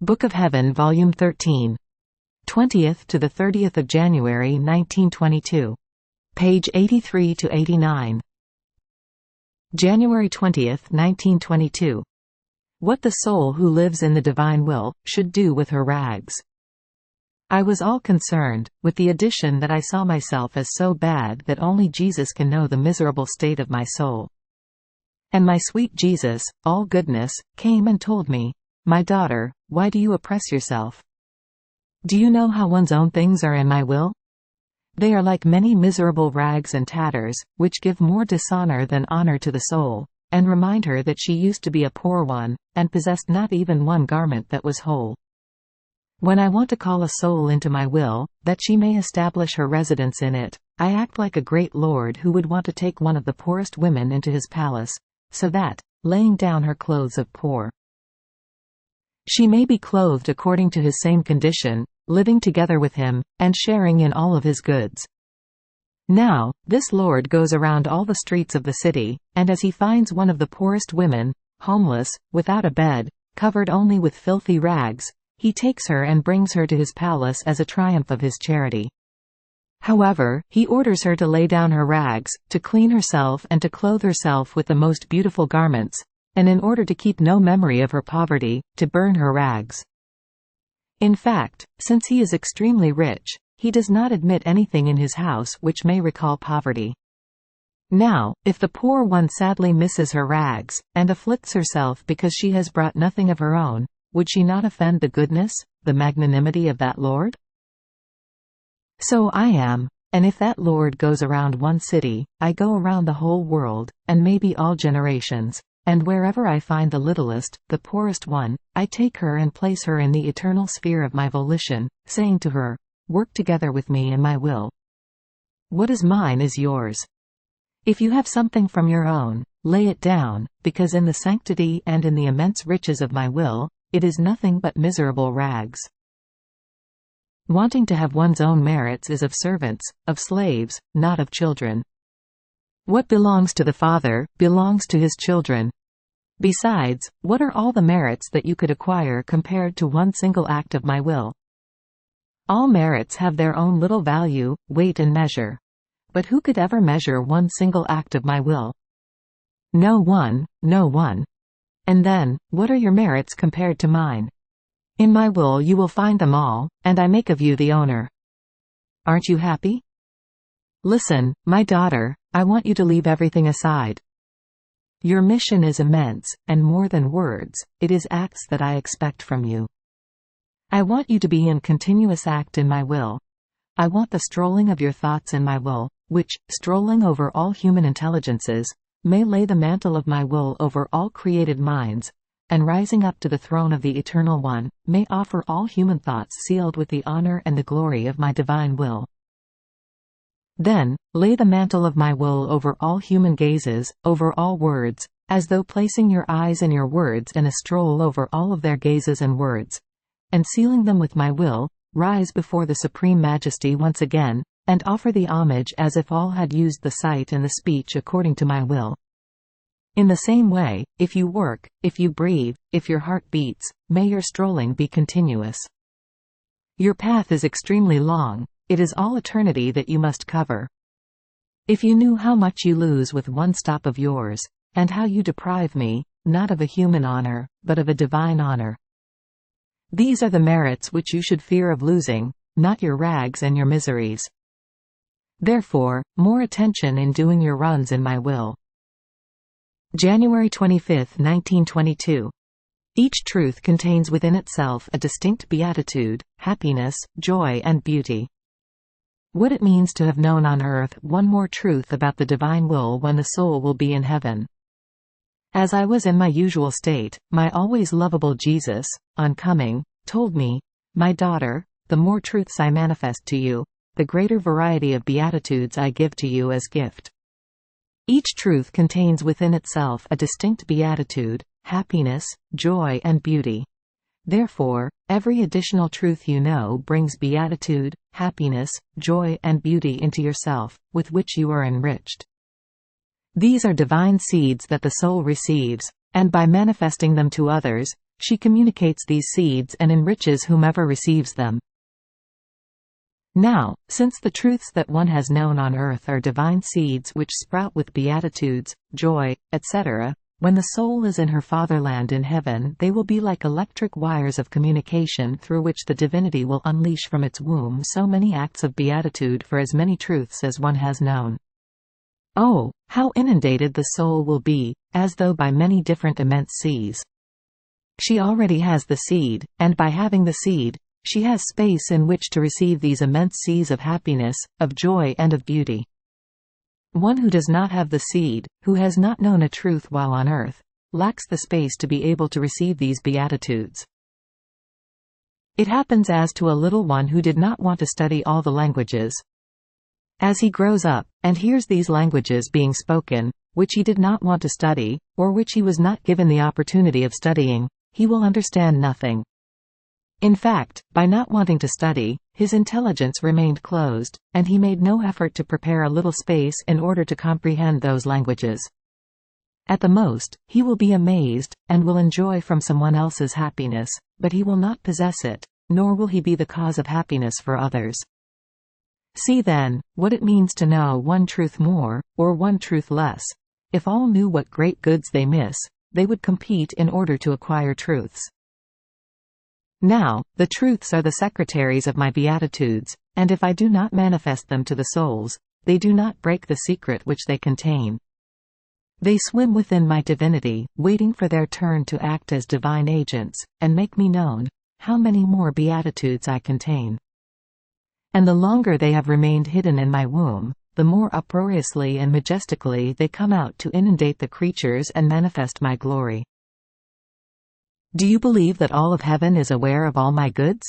Book of Heaven, Volume 13. 20th to the 30th of January 1922. Page 83 to 89. January 20th, 1922. What the soul who lives in the divine will should do with her rags. I was all concerned, with the addition that I saw myself as so bad that only Jesus can know the miserable state of my soul. And my sweet Jesus, all goodness, came and told me, "My daughter, why do you oppress yourself? Do you know how one's own things are in my will? They are like many miserable rags and tatters, which give more dishonor than honor to the soul, and remind her that she used to be a poor one, and possessed not even one garment that was whole. When I want to call a soul into my will, that she may establish her residence in it, I act like a great lord who would want to take one of the poorest women into his palace, so that, laying down her clothes of poor, she may be clothed according to his same condition, living together with him, and sharing in all of his goods. Now, this lord goes around all the streets of the city, and as he finds one of the poorest women, homeless, without a bed, covered only with filthy rags, he takes her and brings her to his palace as a triumph of his charity. However, he orders her to lay down her rags, to clean herself and to clothe herself with the most beautiful garments, and in order to keep no memory of her poverty, to burn her rags. In fact, since he is extremely rich, he does not admit anything in his house which may recall poverty. Now, if the poor one sadly misses her rags, and afflicts herself because she has brought nothing of her own, would she not offend the goodness, the magnanimity of that Lord? So I am, and if that Lord goes around one city, I go around the whole world, and maybe all generations, and wherever I find the littlest, the poorest one, I take her and place her in the eternal sphere of my volition, saying to her, "Work together with me in my will. What is mine is yours. If you have something from your own, lay it down, because in the sanctity and in the immense riches of my will, it is nothing but miserable rags." Wanting to have one's own merits is of servants, of slaves, not of children. What belongs to the Father, belongs to his children. Besides, what are all the merits that you could acquire compared to one single act of my will? All merits have their own little value, weight and measure. But who could ever measure one single act of my will? No one, no one. And then, what are your merits compared to mine? In my will you will find them all, and I make of you the owner. Aren't you happy? Listen, my daughter, I want you to leave everything aside. Your mission is immense, and more than words, it is acts that I expect from you. I want you to be in continuous act in my will. I want the strolling of your thoughts in my will, which, strolling over all human intelligences, may lay the mantle of my will over all created minds, and rising up to the throne of the Eternal One, may offer all human thoughts sealed with the honor and the glory of my divine will. Then, lay the mantle of my will over all human gazes, over all words, as though placing your eyes and your words in a stroll over all of their gazes and words, and sealing them with my will, rise before the Supreme Majesty once again, and offer the homage as if all had used the sight and the speech according to my will. In the same way, if you work, if you breathe, if your heart beats, may your strolling be continuous. Your path is extremely long. It is all eternity that you must cover. If you knew how much you lose with one stop of yours, and how you deprive me, not of a human honor, but of a divine honor. These are the merits which you should fear of losing, not your rags and your miseries. Therefore, more attention in doing your runs in my will. January 25, 1922. Each truth contains within itself a distinct beatitude, happiness, joy and beauty. What it means to have known on earth one more truth about the divine will when the soul will be in heaven. As I was in my usual state, my always lovable Jesus, on coming, told me, "My daughter, the more truths I manifest to you, the greater variety of beatitudes I give to you as gift." Each truth contains within itself a distinct beatitude, happiness, joy and beauty. Therefore, every additional truth you know brings beatitude, happiness, joy and beauty into yourself, with which you are enriched. These are divine seeds that the soul receives, and by manifesting them to others, She communicates these seeds and enriches whomever receives them. Now, since the truths that one has known on earth are divine seeds which sprout with beatitudes, joy, etc., when the soul is in her fatherland in heaven, they will be like electric wires of communication through which the divinity will unleash from its womb so many acts of beatitude for as many truths as one has known. Oh, how inundated the soul will be, as though by many different immense seas. She already has the seed, and by having the seed, she has space in which to receive these immense seas of happiness, of joy and of beauty. One who does not have the seed, who has not known a truth while on earth, lacks the space to be able to receive these beatitudes. It happens as to a little one who did not want to study all the languages. As he grows up, and hears these languages being spoken, which he did not want to study, or which he was not given the opportunity of studying, he will understand nothing. In fact, by not wanting to study, his intelligence remained closed, and he made no effort to prepare a little space in order to comprehend those languages. At the most, he will be amazed, and will enjoy from someone else's happiness, but he will not possess it, nor will he be the cause of happiness for others. See then, what it means to know one truth more, or one truth less. If all knew what great goods they miss, they would compete in order to acquire truths. Now, the truths are the secretaries of my beatitudes, and if I do not manifest them to the souls, they do not break the secret which they contain. They swim within my divinity, waiting for their turn to act as divine agents, and make me known how many more beatitudes I contain. And the longer they have remained hidden in my womb, the more uproariously and majestically they come out to inundate the creatures and manifest my glory. Do you believe that all of heaven is aware of all my goods?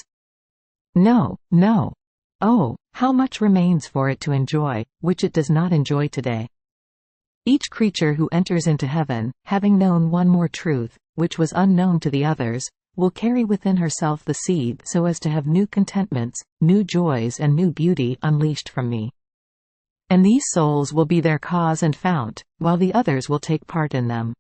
No, no. Oh, how much remains for it to enjoy, which it does not enjoy today. Each creature who enters into heaven, having known one more truth, which was unknown to the others, will carry within herself the seed so as to have new contentments, new joys and new beauty unleashed from me. And these souls will be their cause and fount, while the others will take part in them.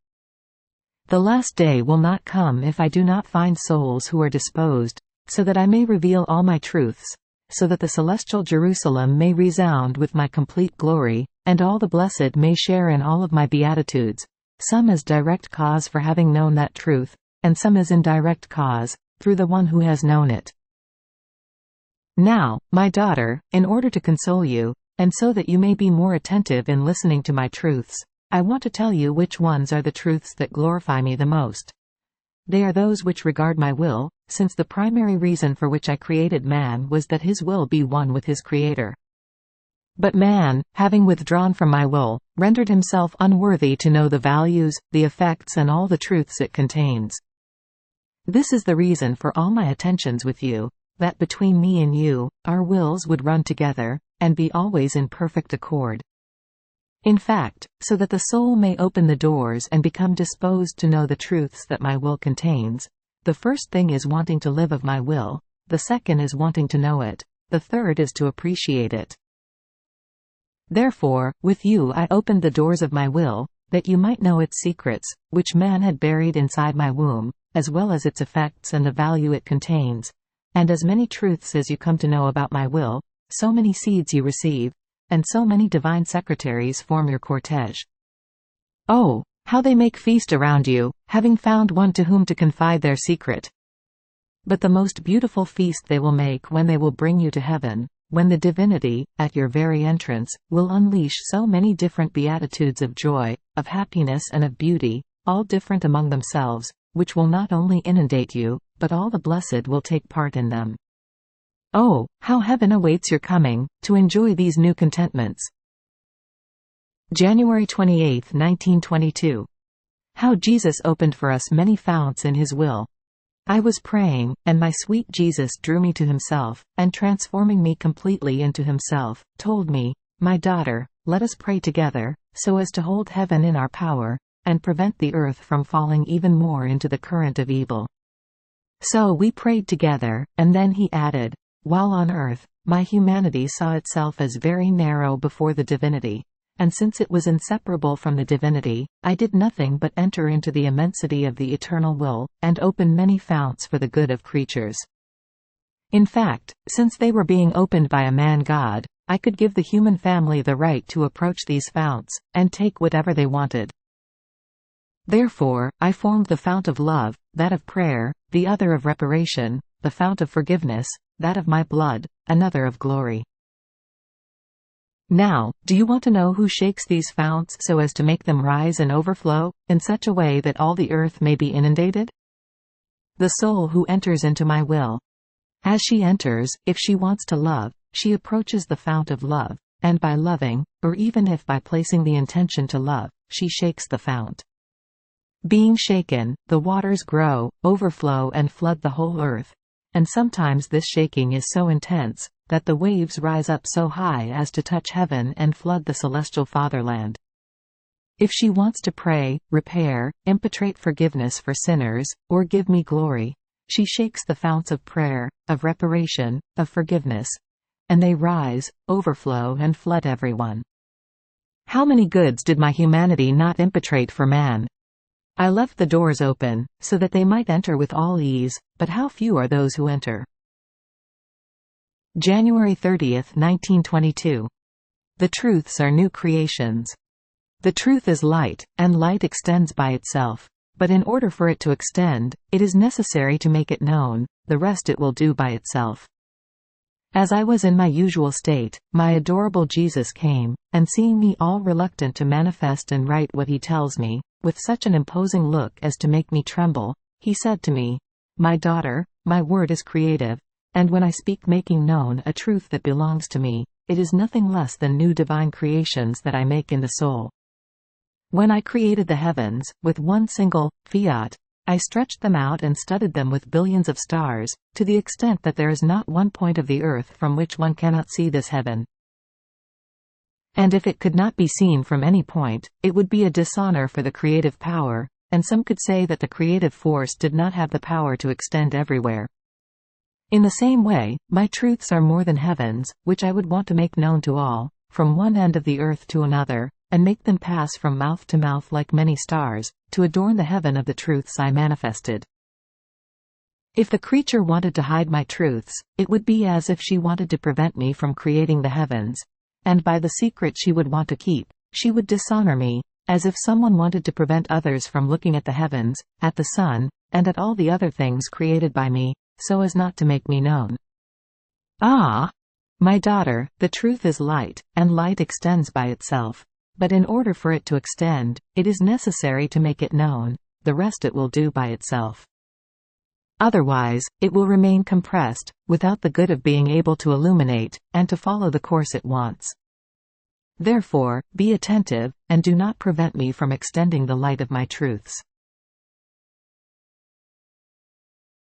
The last day will not come if I do not find souls who are disposed, so that I may reveal all my truths, so that the celestial Jerusalem may resound with my complete glory, and all the blessed may share in all of my beatitudes, some as direct cause for having known that truth, and some as indirect cause, through the one who has known it. Now, my daughter, in order to console you, and so that you may be more attentive in listening to my truths, I want to tell you which ones are the truths that glorify me the most. They are those which regard my will, since the primary reason for which I created man was that his will be one with his Creator. But man, having withdrawn from my will, rendered himself unworthy to know the values, the effects and all the truths it contains. This is the reason for all my attentions with you, that between me and you, our wills would run together, and be always in perfect accord. In fact, so that the soul may open the doors and become disposed to know the truths that my will contains, the first thing is wanting to live of my will, the second is wanting to know it, the third is to appreciate it. Therefore, with you I opened the doors of my will, that you might know its secrets, which man had buried inside my womb, as well as its effects and the value it contains, and as many truths as you come to know about my will, so many seeds you receive, and so many divine secretaries form your cortege. Oh, how they make feast around you, having found one to whom to confide their secret. But the most beautiful feast they will make when they will bring you to heaven, when the divinity, at your very entrance, will unleash so many different beatitudes of joy, of happiness and of beauty, all different among themselves, which will not only inundate you, but all the blessed will take part in them. Oh, how heaven awaits your coming, to enjoy these new contentments. January 28, 1922. How Jesus opened for us many founts in His will. I was praying, and my sweet Jesus drew me to Himself, and transforming me completely into Himself, told me, "My daughter, let us pray together, so as to hold heaven in our power, and prevent the earth from falling even more into the current of evil." So we prayed together, and then He added, "While on earth, my humanity saw itself as very narrow before the divinity, and since it was inseparable from the divinity, I did nothing but enter into the immensity of the eternal will, and open many founts for the good of creatures. In fact, since they were being opened by a man-god, I could give the human family the right to approach these founts, and take whatever they wanted. Therefore, I formed the fount of love, that of prayer, the other of reparation, the fount of forgiveness, that of my blood, another of glory. Now, do you want to know who shakes these founts so as to make them rise and overflow, in such a way that all the earth may be inundated? The soul who enters into my will. As she enters, if she wants to love, she approaches the fount of love, and by loving, or even if by placing the intention to love, she shakes the fount. Being shaken, the waters grow, overflow and flood the whole earth, and sometimes this shaking is so intense, that the waves rise up so high as to touch heaven and flood the celestial fatherland. If she wants to pray, repair, impetrate forgiveness for sinners, or give me glory, she shakes the founts of prayer, of reparation, of forgiveness, and they rise, overflow and flood everyone. How many goods did my humanity not impetrate for man? I left the doors open, so that they might enter with all ease, but how few are those who enter. January 30, 1922. The truths are new creations. The truth is light, and light extends by itself. But in order for it to extend, it is necessary to make it known, the rest it will do by itself. As I was in my usual state, my adorable Jesus came, and seeing me all reluctant to manifest and write what he tells me, with such an imposing look as to make me tremble, he said to me, "My daughter, my word is creative, and when I speak making known a truth that belongs to me, it is nothing less than new divine creations that I make in the soul. When I created the heavens, with one single fiat, I stretched them out and studded them with billions of stars, to the extent that there is not one point of the earth from which one cannot see this heaven. And if it could not be seen from any point, it would be a dishonor for the creative power, and some could say that the creative force did not have the power to extend everywhere. In the same way, my truths are more than heavens, which I would want to make known to all, from one end of the earth to another, and make them pass from mouth to mouth like many stars, to adorn the heaven of the truths I manifested. If the creature wanted to hide my truths, it would be as if she wanted to prevent me from creating the heavens, and by the secret she would want to keep, she would dishonor me, as if someone wanted to prevent others from looking at the heavens, at the sun, and at all the other things created by me, so as not to make me known. Ah! My daughter, the truth is light, and light extends by itself. But in order for it to extend, it is necessary to make it known, the rest it will do by itself. Otherwise, it will remain compressed, without the good of being able to illuminate, and to follow the course it wants. Therefore, be attentive, and do not prevent me from extending the light of my truths.